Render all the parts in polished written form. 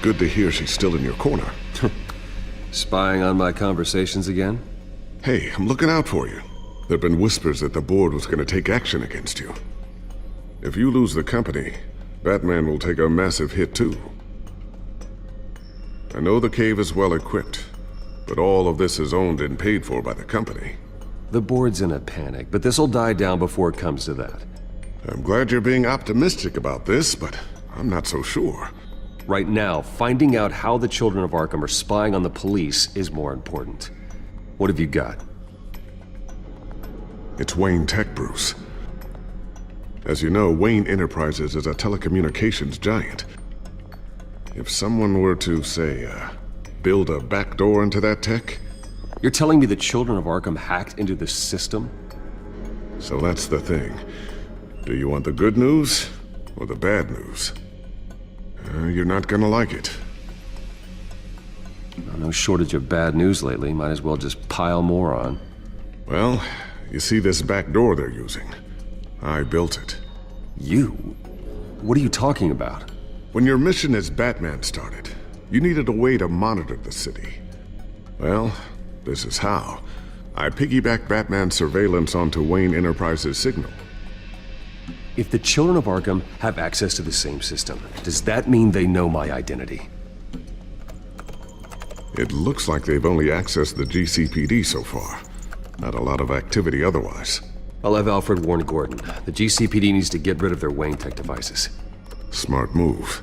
good to hear she's still in your corner. Spying on my conversations again? Hey, I'm looking out for you. There've been whispers that the board was gonna take action against you. If you lose the company, Batman will take a massive hit too. I know the cave is well equipped, but all of this is owned and paid for by the company. The board's in a panic, but this'll die down before it comes to that. I'm glad you're being optimistic about this, but I'm not so sure. Right now, finding out how the children of Arkham are spying on the police is more important. What have you got? It's Wayne Tech, Bruce. As you know, Wayne Enterprises is a telecommunications giant. If someone were to, say, build a backdoor into that tech... You're telling me the children of Arkham hacked into the system? So that's the thing. Do you want the good news or the bad news? You're not gonna like it. No shortage of bad news lately. Might as well just pile more on. Well, you see this back door they're using? I built it. You? What are you talking about? When your mission as Batman started, you needed a way to monitor the city. Well, this is how. I piggybacked Batman's surveillance onto Wayne Enterprises' signal. If the children of Arkham have access to the same system, does that mean they know my identity? It looks like they've only accessed the GCPD so far. Not a lot of activity otherwise. I'll have Alfred warn Gordon. The GCPD needs to get rid of their Wayne Tech devices. Smart move.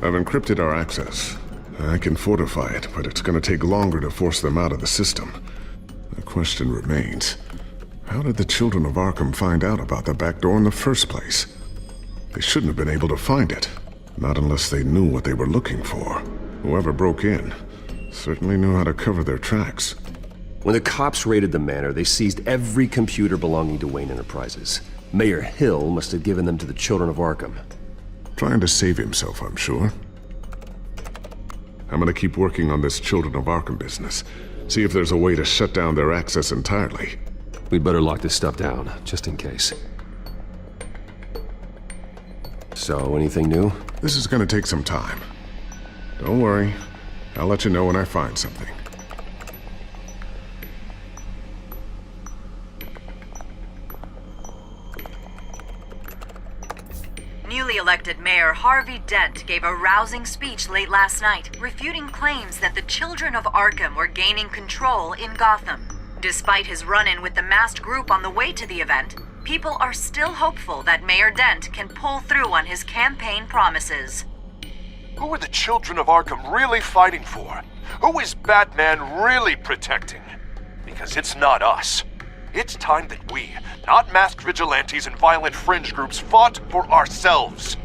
I've encrypted our access. I can fortify it, but it's gonna take longer to force them out of the system. The question remains, how did the children of Arkham find out about the back door in the first place? They shouldn't have been able to find it. Not unless they knew what they were looking for. Whoever broke in certainly knew how to cover their tracks. When the cops raided the manor, they seized every computer belonging to Wayne Enterprises. Mayor Hill must have given them to the children of Arkham. Trying to save himself, I'm sure. I'm gonna keep working on this Children of Arkham business. See if there's a way to shut down their access entirely. We'd better lock this stuff down, just in case. So, anything new? This is gonna take some time. Don't worry. I'll let you know when I find something. Newly elected Mayor Harvey Dent gave a rousing speech late last night, refuting claims that the children of Arkham were gaining control in Gotham. Despite his run-in with the masked group on the way to the event, people are still hopeful that Mayor Dent can pull through on his campaign promises. Who are the children of Arkham really fighting for? Who is Batman really protecting? Because it's not us. It's time that we, not masked vigilantes and violent fringe groups, fought for ourselves.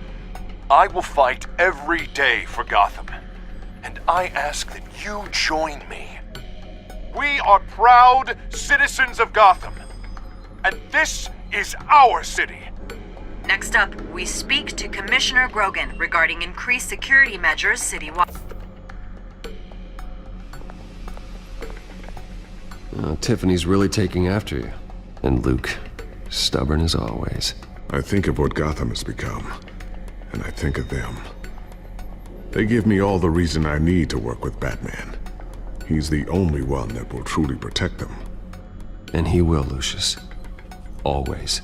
I will fight every day for Gotham. And I ask that you join me. We are proud citizens of Gotham. And this is our city. Next up, we speak to Commissioner Grogan regarding increased security measures citywide. Tiffany's really taking after you. And Luke, stubborn as always. I think of what Gotham has become, and I think of them. They give me all the reason I need to work with Batman. He's the only one that will truly protect them. And he will, Lucius. Always.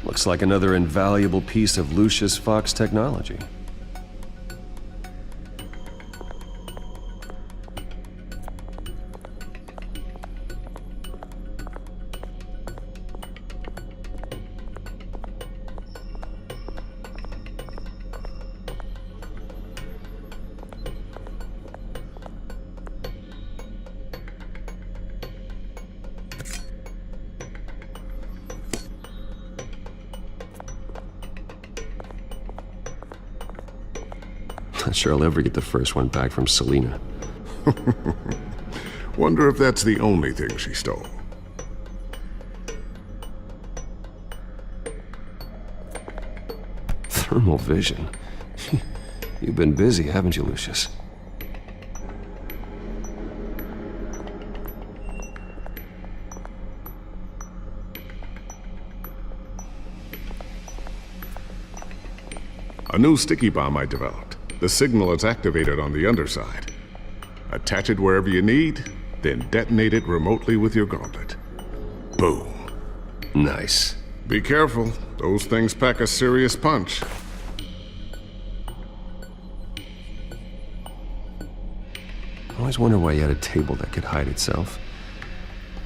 Looks like another invaluable piece of Lucius Fox technology. Not sure I'll ever get the first one back from Selina. Wonder if that's the only thing she stole. Thermal vision. You've been busy, haven't you, Lucius? A new sticky bomb I developed. The signal is activated on the underside. Attach it wherever you need, then detonate it remotely with your gauntlet. Boom. Nice. Be careful. Those things pack a serious punch. I always wonder why you had a table that could hide itself.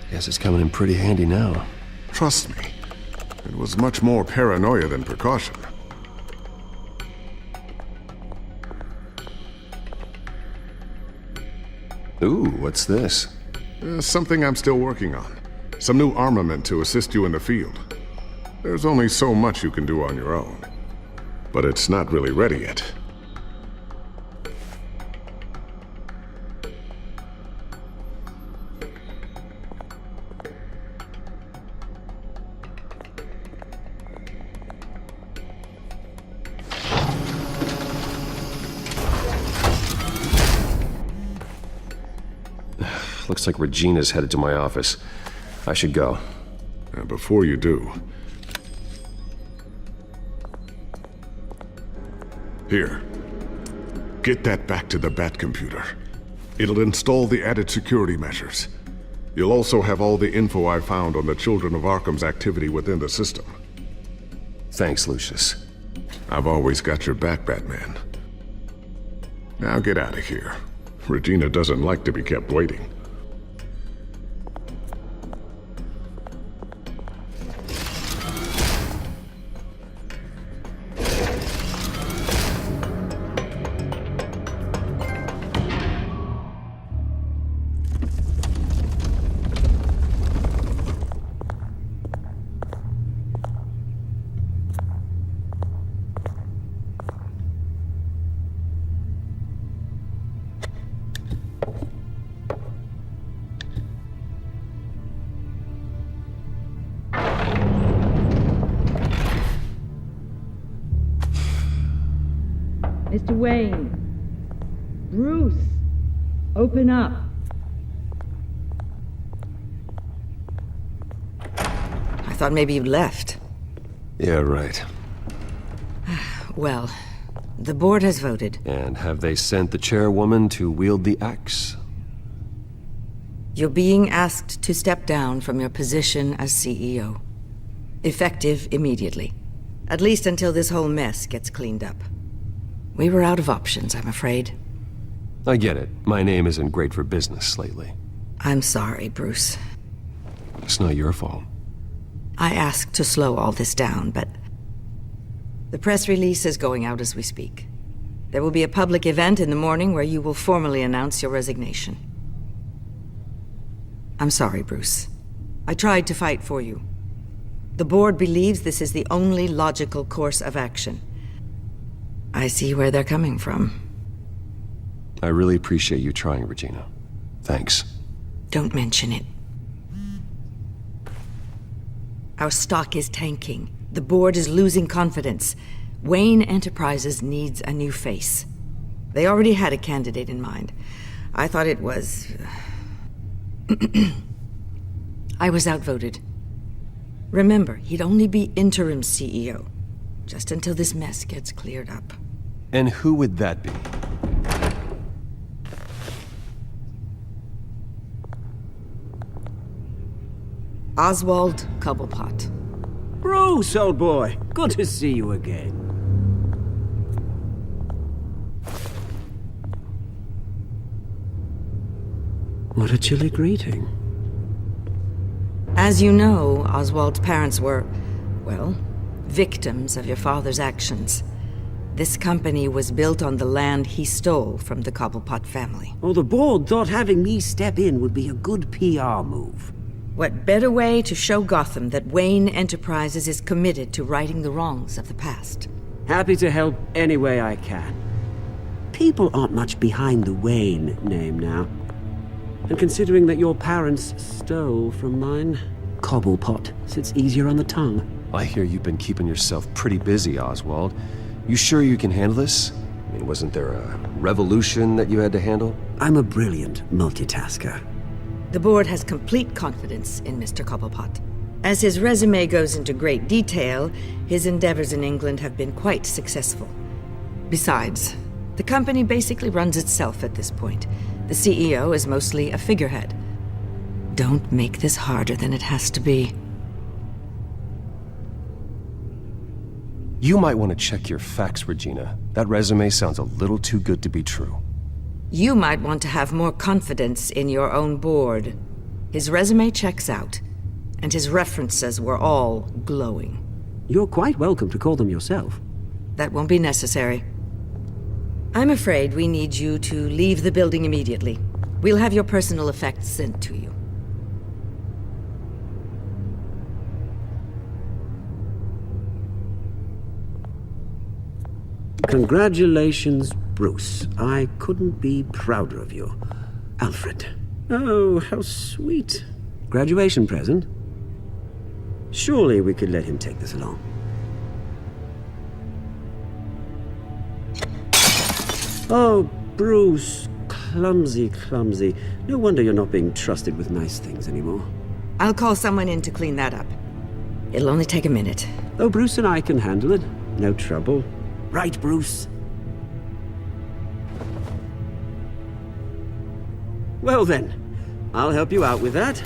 Guess it's coming in pretty handy now. Trust me, it was much more paranoia than precaution. Ooh, what's this? Something I'm still working on. Some new armament to assist you in the field. There's only so much you can do on your own. But it's not really ready yet. Looks like Regina's headed to my office. I should go. And before you do... Here. Get that back to the Bat computer. It'll install the added security measures. You'll also have all the info I found on the Children of Arkham's activity within the system. Thanks, Lucius. I've always got your back, Batman. Now get out of here. Regina doesn't like to be kept waiting. Mr. Wayne. Bruce. Open up. I thought maybe you'd left. Yeah, right. Well, the board has voted. And have they sent the chairwoman to wield the axe? You're being asked to step down from your position as CEO. Effective immediately. At least until this whole mess gets cleaned up. We were out of options, I'm afraid. I get it. My name isn't great for business lately. I'm sorry, Bruce. It's not your fault. I asked to slow all this down, but... The press release is going out as we speak. There will be a public event in the morning where you will formally announce your resignation. I'm sorry, Bruce. I tried to fight for you. The board believes this is the only logical course of action. I see where they're coming from. I really appreciate you trying, Regina. Thanks. Don't mention it. Our stock is tanking. The board is losing confidence. Wayne Enterprises needs a new face. They already had a candidate in mind. I thought it was... I was outvoted. Remember, he'd only be interim CEO. Just until this mess gets cleared up. And who would that be? Oswald Cobblepot. Bruce, old boy. Good to see you again. What a chilly greeting. As you know, Oswald's parents were, well, victims of your father's actions. This company was built on the land he stole from the Cobblepot family. Well, the board thought having me step in would be a good PR move. What better way to show Gotham that Wayne Enterprises is committed to righting the wrongs of the past? Happy to help any way I can. People aren't much behind the Wayne name now. And considering that your parents stole from mine, Cobblepot sits easier on the tongue. I hear you've been keeping yourself pretty busy, Oswald. You sure you can handle this? I mean, wasn't there a revolution that you had to handle? I'm a brilliant multitasker. The board has complete confidence in Mr. Cobblepot. As his resume goes into great detail, his endeavors in England have been quite successful. Besides, the company basically runs itself at this point. The CEO is mostly a figurehead. Don't make this harder than it has to be. You might want to check your facts, Regina. That resume sounds a little too good to be true. You might want to have more confidence in your own board. His resume checks out, and his references were all glowing. You're quite welcome to call them yourself. That won't be necessary. I'm afraid we need you to leave the building immediately. We'll have your personal effects sent to you. Congratulations, Bruce. I couldn't be prouder of you. Alfred. Oh, how sweet. Graduation present? Surely we could let him take this along. Oh, Bruce. Clumsy, clumsy. No wonder you're not being trusted with nice things anymore. I'll call someone in to clean that up. It'll only take a minute. Oh, Bruce and I can handle it. No trouble. Right, Bruce? Well then, I'll help you out with that.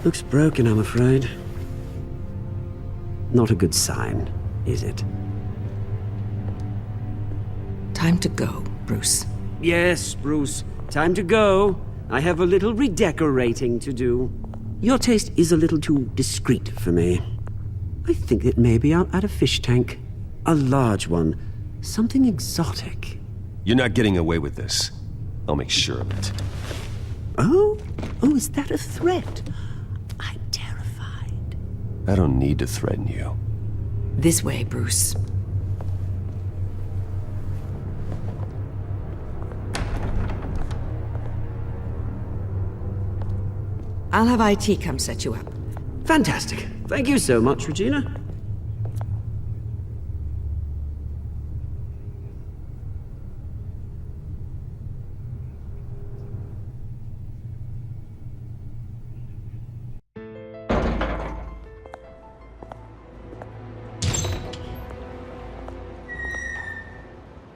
Looks broken, I'm afraid. Not a good sign, is it? Time to go, Bruce. Yes, Bruce. Time to go. I have a little redecorating to do. Your taste is a little too discreet for me. I think that maybe I'll add a fish tank. A large one. Something exotic. You're not getting away with this. I'll make sure of it. Oh? Oh, is that a threat? I'm terrified. I don't need to threaten you. This way, Bruce. I'll have IT come set you up. Fantastic. Thank you so much, Regina.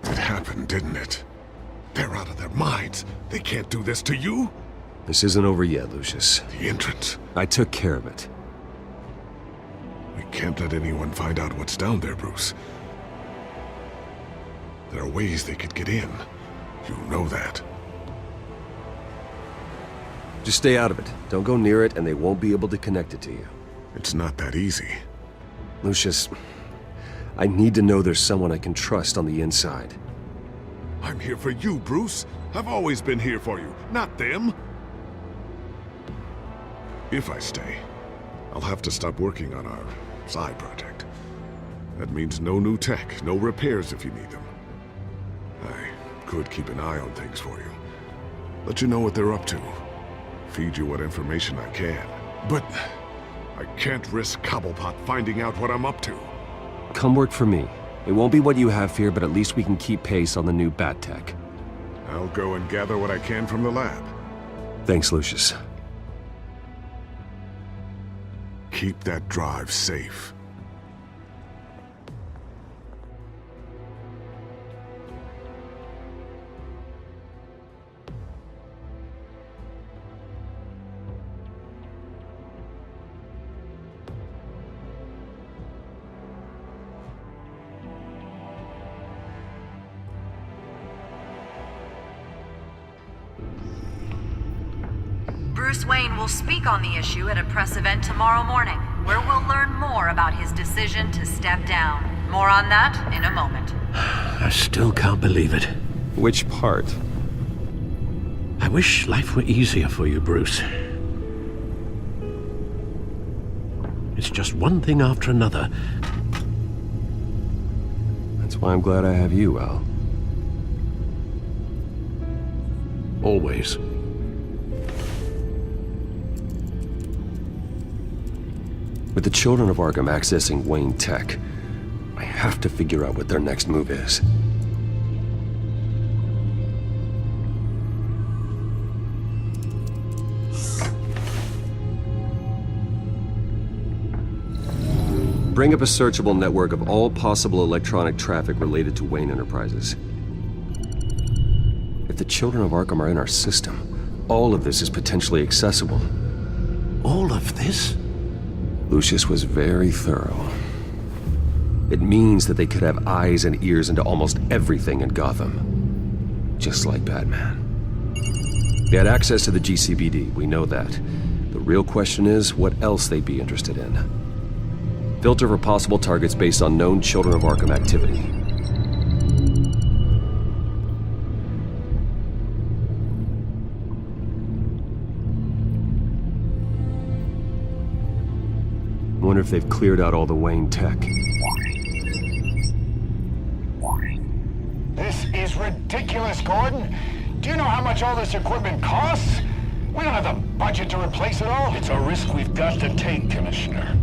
It happened, didn't it? They're out of their minds. They can't do this to you. This isn't over yet, Lucius. The entrance. I took care of it. We can't let anyone find out what's down there, Bruce. There are ways they could get in. You know that. Just stay out of it. Don't go near it, and they won't be able to connect it to you. It's not that easy. Lucius, I need to know there's someone I can trust on the inside. I'm here for you, Bruce. I've always been here for you, not them. If I stay, I'll have to stop working on our side project. That means no new tech, no repairs if you need them. I could keep an eye on things for you. Let you know what they're up to. Feed you what information I can. But I can't risk Cobblepot finding out what I'm up to. Come work for me. It won't be what you have here, but at least we can keep pace on the new bat tech. I'll go and gather what I can from the lab. Thanks, Lucius. Keep that drive safe. Bruce Wayne will speak on the issue at a press event tomorrow morning, where we'll learn more about his decision to step down. More on that in a moment. I still can't believe it. Which part? I wish life were easier for you, Bruce. It's just one thing after another. That's why I'm glad I have you, Al. Always. With the children of Arkham accessing Wayne tech, I have to figure out what their next move is. Bring up a searchable network of all possible electronic traffic related to Wayne Enterprises. If the children of Arkham are in our system, all of this is potentially accessible. All of this? Lucius was very thorough. It means that they could have eyes and ears into almost everything in Gotham. Just like Batman. They had access to the GCPD, we know that. The real question is what else they'd be interested in. Filter for possible targets based on known Children of Arkham activity. I wonder if they've cleared out all the Wayne tech. This is ridiculous, Gordon. Do you know how much all this equipment costs? We don't have the budget to replace it all. It's a risk we've got to take, Commissioner.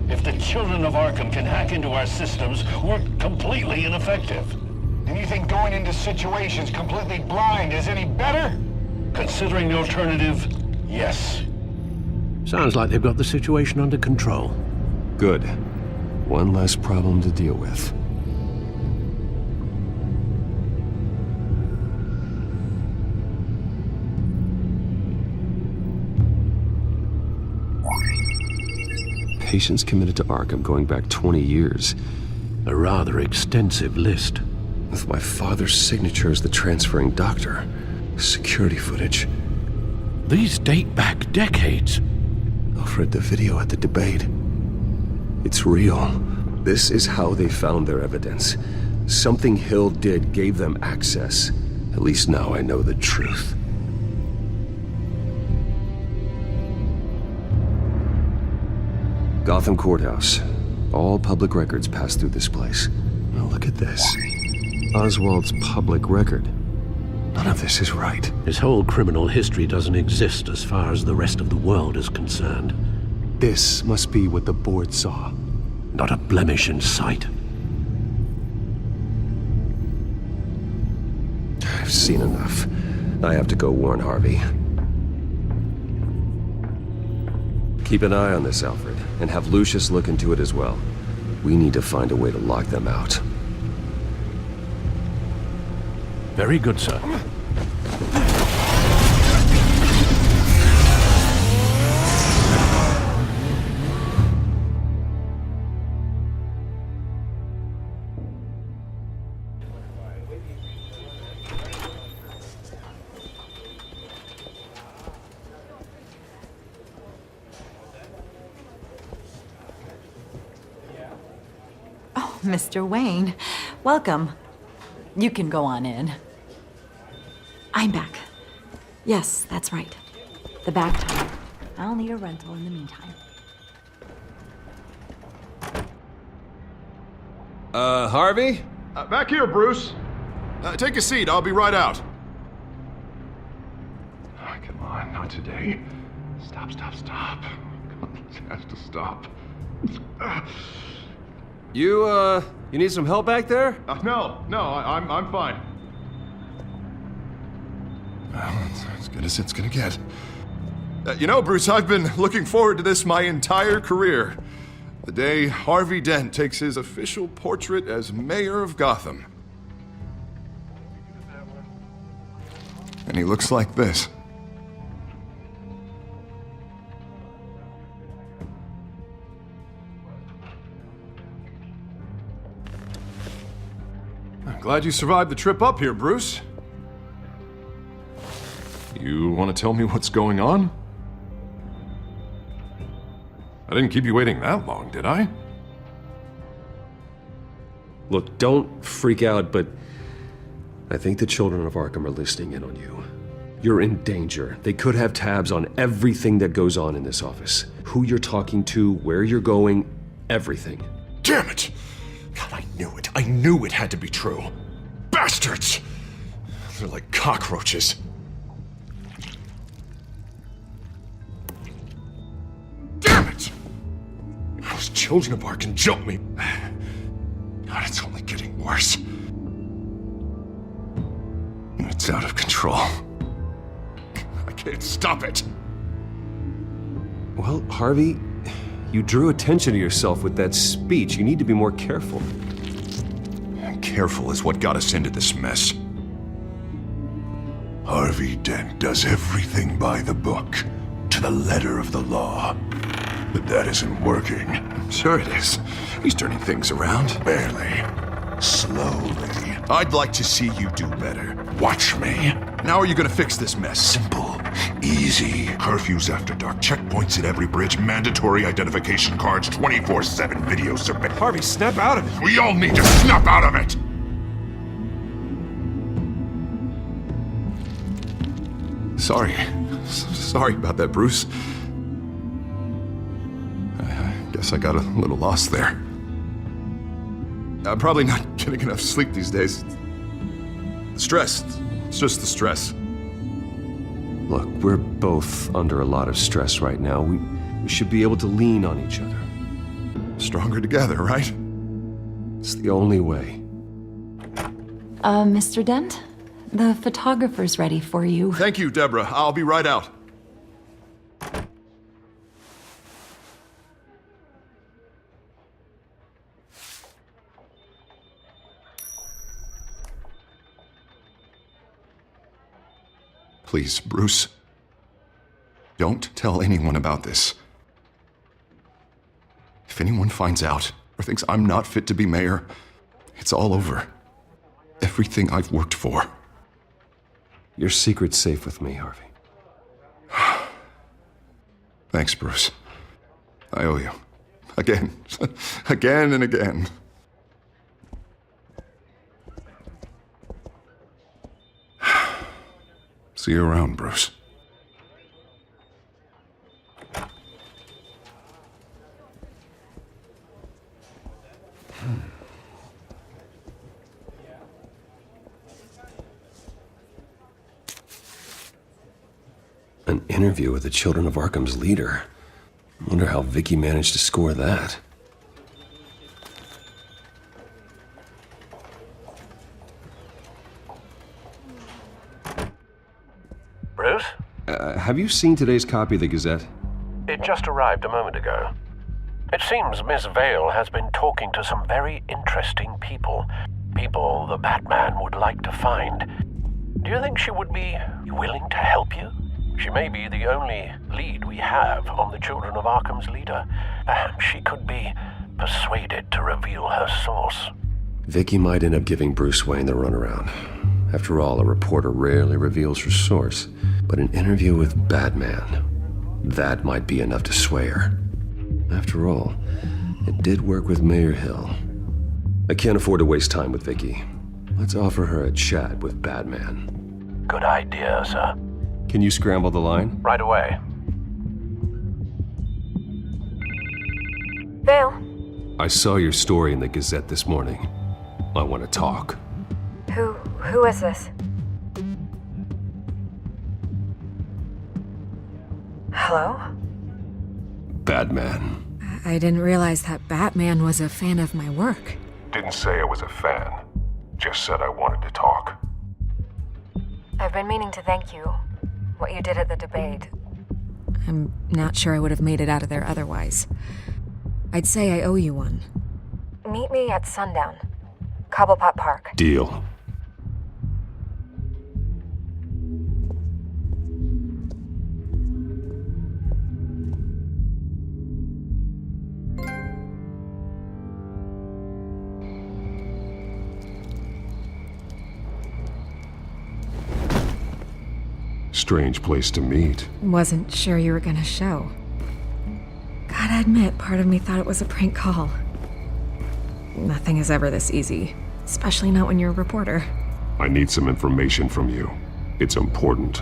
If the Children of Arkham can hack into our systems, we're completely ineffective. And you think going into situations completely blind is any better? Considering the alternative, yes. Sounds like they've got the situation under control. Good. One less problem to deal with. Patients committed to Arkham going back 20 years. A rather extensive list. With my father's signature as the transferring doctor. Security footage. These date back decades. Alfred, the video at the debate. It's real. This is how they found their evidence. Something Hill did gave them access. At least now I know the truth. Gotham Courthouse. All public records pass through this place. Now look at this. Oswald's public record. None of this is right. His whole criminal history doesn't exist as far as the rest of the world is concerned. This must be what the board saw. Not a blemish in sight. I've seen enough. I have to go warn Harvey. Keep an eye on this, Alfred, and have Lucius look into it as well. We need to find a way to lock them out. Very good, sir. Mr. Wayne, welcome. You can go on in. I'm back. Yes, that's right. The back time. I'll need a rental in the meantime. Harvey? Back here, Bruce. Take a seat, I'll be right out. Oh, come on, not today. Stop. It has to stop. You need some help back there? No, I'm fine. Well, it's as good as it's gonna get. You know, Bruce, I've been looking forward to this my entire career. The day Harvey Dent takes his official portrait as mayor of Gotham. And he looks like this. I'm glad you survived the trip up here, Bruce. You want to tell me what's going on? I didn't keep you waiting that long, did I? Look, don't freak out, but I think the Children of Arkham are listening in on you. You're in danger. They could have tabs on everything that goes on in this office. Who you're talking to, where you're going, everything. Damn it! God, I knew it. I knew it had to be true. Bastards! They're like cockroaches. Damn it! Those Children of Arkham jumped me. God, it's only getting worse. It's out of control. I can't stop it. Well, Harvey, you drew attention to yourself with that speech. You need to be more careful. Careful is what got us into this mess. Harvey Dent does everything by the book, to the letter of the law. But that isn't working. Sure it is. He's turning things around. Barely. Slowly. I'd like to see you do better. Watch me. Now are you gonna fix this mess? Simple. Easy. Curfews after dark. Checkpoints at every bridge. Mandatory identification cards. 24/7 video surveillance. Harvey, snap out of it. We all need to snap out of it! Sorry about that, Bruce. I guess I got a little lost there. I'm probably not getting enough sleep these days. The stress. It's just the stress. Look, we're both under a lot of stress right now. We should be able to lean on each other. Stronger together, right? It's the only way. Mr. Dent? The photographer's ready for you. Thank you, Deborah. I'll be right out. Please, Bruce. Don't tell anyone about this. If anyone finds out or thinks I'm not fit to be mayor, it's all over. Everything I've worked for. Your secret's safe with me, Harvey. Thanks, Bruce. I owe you. Again. Again and again. See you around, Bruce. An interview with the Children of Arkham's leader. I wonder how Vicky managed to score that. Bruce? Have you seen today's copy of the Gazette? It just arrived a moment ago. It seems Miss Vale has been talking to some very interesting people. People the Batman would like to find. Do you think she would be willing to help you? She may be the only lead we have on the Children of Arkham's leader. Perhaps she could be persuaded to reveal her source. Vicky might end up giving Bruce Wayne the runaround. After all, a reporter rarely reveals her source. But an interview with Batman, that might be enough to sway her. After all, it did work with Mayor Hill. I can't afford to waste time with Vicky. Let's offer her a chat with Batman. Good idea, sir. Can you scramble the line? Right away. Vale. I saw your story in the Gazette this morning. I want to talk. Who is this? Hello? Batman. I didn't realize that Batman was a fan of my work. Didn't say I was a fan. Just said I wanted to talk. I've been meaning to thank you. What you did at the debate. I'm not sure I would have made it out of there otherwise. I'd say I owe you one. Meet me at sundown. Cobblepot Park. Deal. Strange place to meet. Wasn't sure you were gonna show. Gotta admit, part of me thought it was a prank call. Nothing is ever this easy, especially not when you're a reporter. I need some information from you. It's important.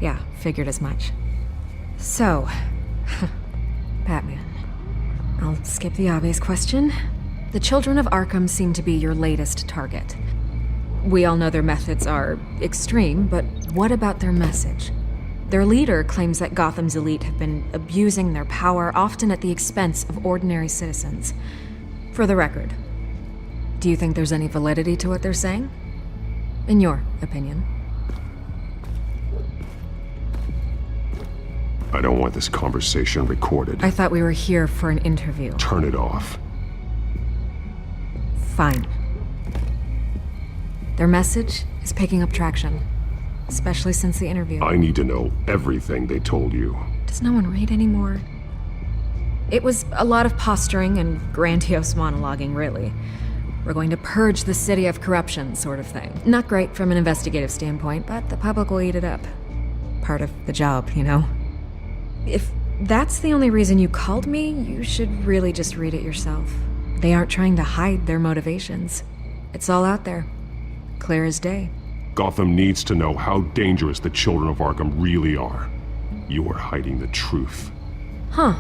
Yeah, figured as much. So, Batman. I'll skip the obvious question. The Children of Arkham seem to be your latest target. We all know their methods are extreme, but what about their message? Their leader claims that Gotham's elite have been abusing their power, often at the expense of ordinary citizens. For the record, Do you think there's any validity to what they're saying? In your opinion? I don't want this conversation recorded. I thought we were here for an interview. Turn it off. Fine. Their message is picking up traction, especially since the interview. I need to know everything they told you. Does no one read anymore? It was a lot of posturing and grandiose monologuing, really. We're going to purge the city of corruption, sort of thing. Not great from an investigative standpoint, but the public will eat it up. Part of the job, you know? If that's the only reason you called me, you should really just read it yourself. They aren't trying to hide their motivations. It's all out there. Clear as day. Gotham needs to know how dangerous the children of Arkham really are. You are hiding the truth. Huh.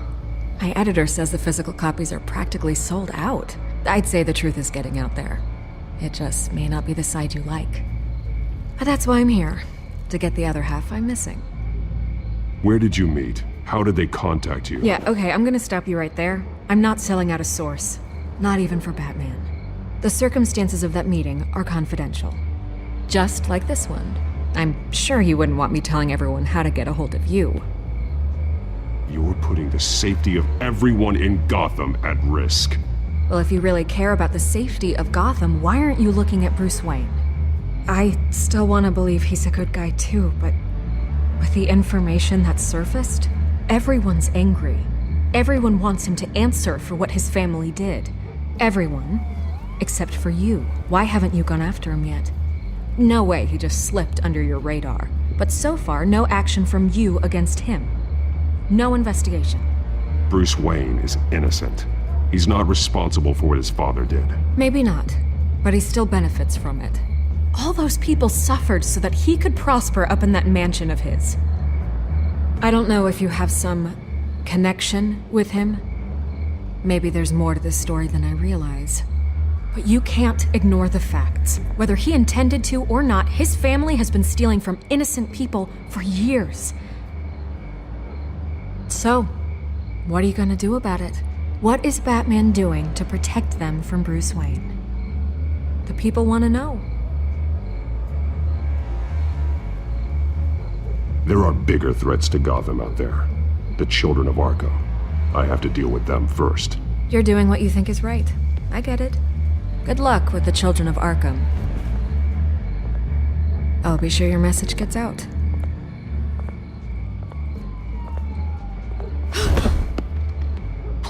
My editor says the physical copies are practically sold out. I'd say the truth is getting out there. It just may not be the side you like. But that's why I'm here. To get the other half I'm missing. Where did you meet? How did they contact you? Yeah, okay, I'm gonna stop you right there. I'm not selling out a source. Not even for Batman. The circumstances of that meeting are confidential. Just like this one. I'm sure you wouldn't want me telling everyone how to get a hold of you. You're putting the safety of everyone in Gotham at risk. Well, if you really care about the safety of Gotham, why aren't you looking at Bruce Wayne? I still want to believe he's a good guy too, but with the information that's surfaced, everyone's angry. Everyone wants him to answer for what his family did. Everyone, except for you. Why haven't you gone after him yet? No way he just slipped under your radar. But so far, no action from you against him. No investigation. Bruce Wayne is innocent. He's not responsible for what his father did. Maybe not, but he still benefits from it. All those people suffered so that he could prosper up in that mansion of his. I don't know if you have some connection with him. Maybe there's more to this story than I realize. But you can't ignore the facts. Whether he intended to or not, his family has been stealing from innocent people for years. So, what are you gonna do about it? What is Batman doing to protect them from Bruce Wayne? The people want to know. There are bigger threats to Gotham out there. The children of Arkham. I have to deal with them first. You're doing what you think is right. I get it. Good luck with the children of Arkham. I'll be sure your message gets out.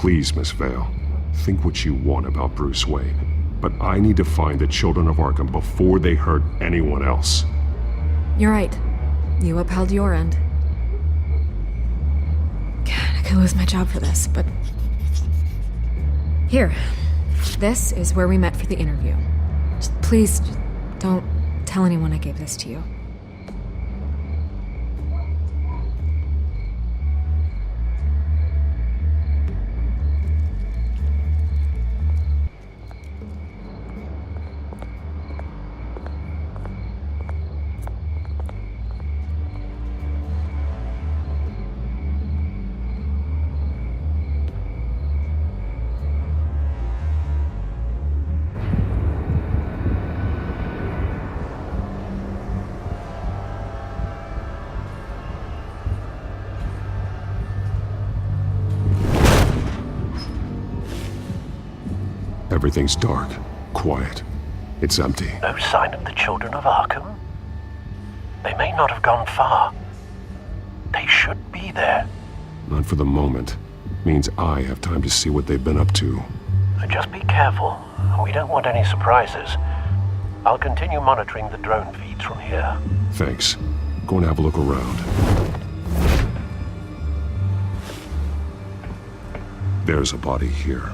Please, Miss Vale, think what you want about Bruce Wayne. But I need to find the children of Arkham before they hurt anyone else. You're right. You upheld your end. God, I could lose my job for this, but... Here. This is where we met for the interview. Please, don't tell anyone I gave this to you. Everything's dark, quiet. It's empty. No sign of the children of Arkham? They may not have gone far. They should be there. Not for the moment. Means I have time to see what they've been up to. Just be careful. We don't want any surprises. I'll continue monitoring the drone feeds from here. Thanks. Go and have a look around. There's a body here.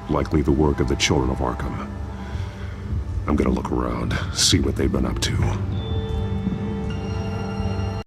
Likely the work of the children of Arkham. I'm gonna look around, see what they've been up to.